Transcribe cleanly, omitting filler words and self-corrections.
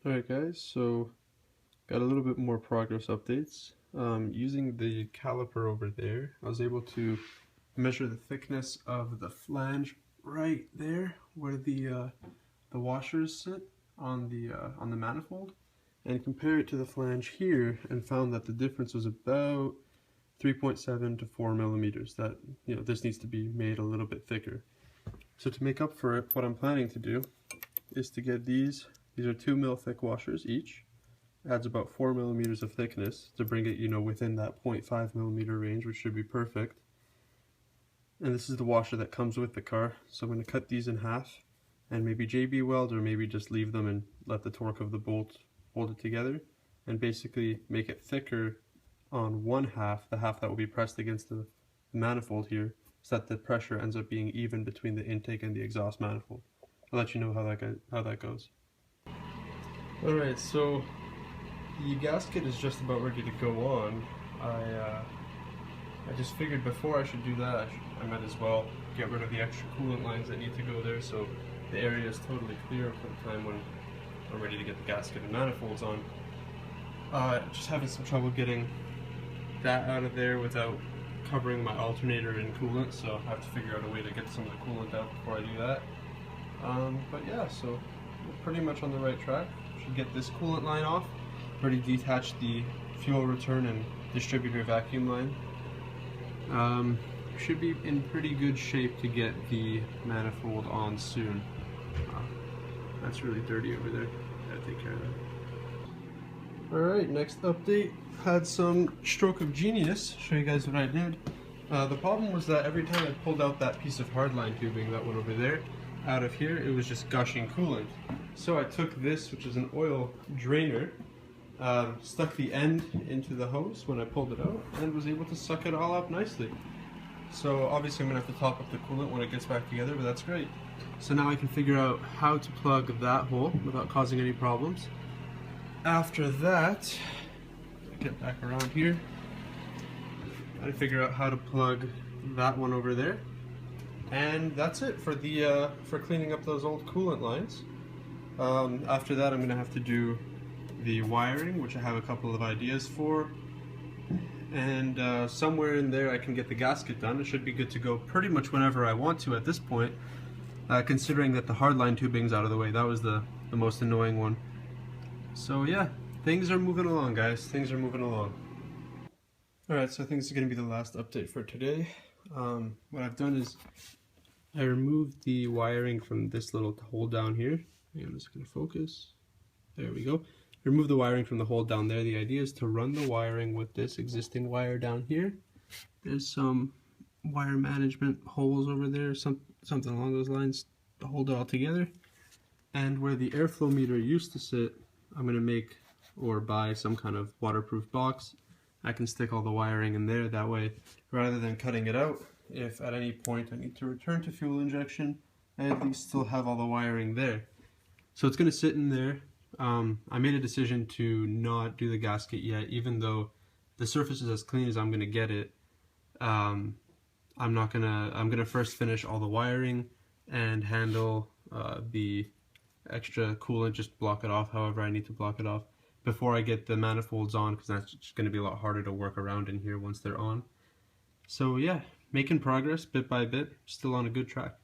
Alright guys, so got a little bit more progress updates. Using the caliper over there, I was able to measure the thickness of the flange right there where the washers sit on the manifold, and compare it to the flange here, and found that the difference was about 3.7 to 4 millimeters. That, this needs to be made a little bit thicker. So to make up for it, what I'm planning to do is to get these are 2 mil thick washers each. Adds about 4 millimeters of thickness to bring it, within that 0.5 millimeter range, which should be perfect. And this is the washer that comes with the car. So I'm going to cut these in half and maybe JB weld, or maybe just leave them and let the torque of the bolt hold it together, and basically make it thicker on one half, the half that will be pressed against the manifold here, so that the pressure ends up being even between the intake and the exhaust manifold. I'll let you know how that goes. Alright, so the gasket is just about ready to go on. I just figured before I should do that, I might as well get rid of the extra coolant lines that need to go there, so the area is totally clear for the time when I'm ready to get the gasket and manifolds on. Just having some trouble getting that out of there without covering my alternator in coolant, so I have to figure out a way to get some of the coolant out before I do that. But yeah, so we're pretty much on the right track. Should get this coolant line off, already detached the fuel return and distributor vacuum line. Should be in pretty good shape to get the manifold on soon. That's really dirty over there. Gotta take care of that. Alright, next update. Had some stroke of genius. Show you guys what I did. The problem was that every time I pulled out that piece of hardline tubing that went over there, out of here, it was just gushing coolant. So I took this, which is an oil drainer, stuck the end into the hose when I pulled it out, and was able to suck it all up nicely. So obviously I'm going to have to top up the coolant when it gets back together, but that's great. So now I can figure out how to plug that hole without causing any problems. After that, get back around here, I figure out how to plug that one over there. And that's it for the for cleaning up those old coolant lines. After that, I'm going to have to do the wiring, which I have a couple of ideas for. And somewhere in there I can get the gasket done. It should be good to go pretty much whenever I want to at this point, considering that the hardline tubing's out of the way. That was the most annoying one. So yeah, things are moving along, guys. Things are moving along. Alright, so I think this is going to be the last update for today. What I've done is I removed the wiring from this little hole down here. I'm just going to focus. There we go. Remove the wiring from the hole down there. The idea is to run the wiring with this existing wire down here. There's some wire management holes over there, something along those lines to hold it all together. And where the airflow meter used to sit, I'm going to make or buy some kind of waterproof box. I can stick all the wiring in there. That way, rather than cutting it out, if at any point I need to return to fuel injection, I at least still have all the wiring there. So it's going to sit in there. I made a decision to not do the gasket yet, even though the surface is as clean as I'm going to get it. I'm gonna first finish all the wiring and handle the extra coolant, just block it off however I need to block it off before I get the manifolds on, because that's just going to be a lot harder to work around in here once they're on. So yeah, making progress bit by bit, still on a good track.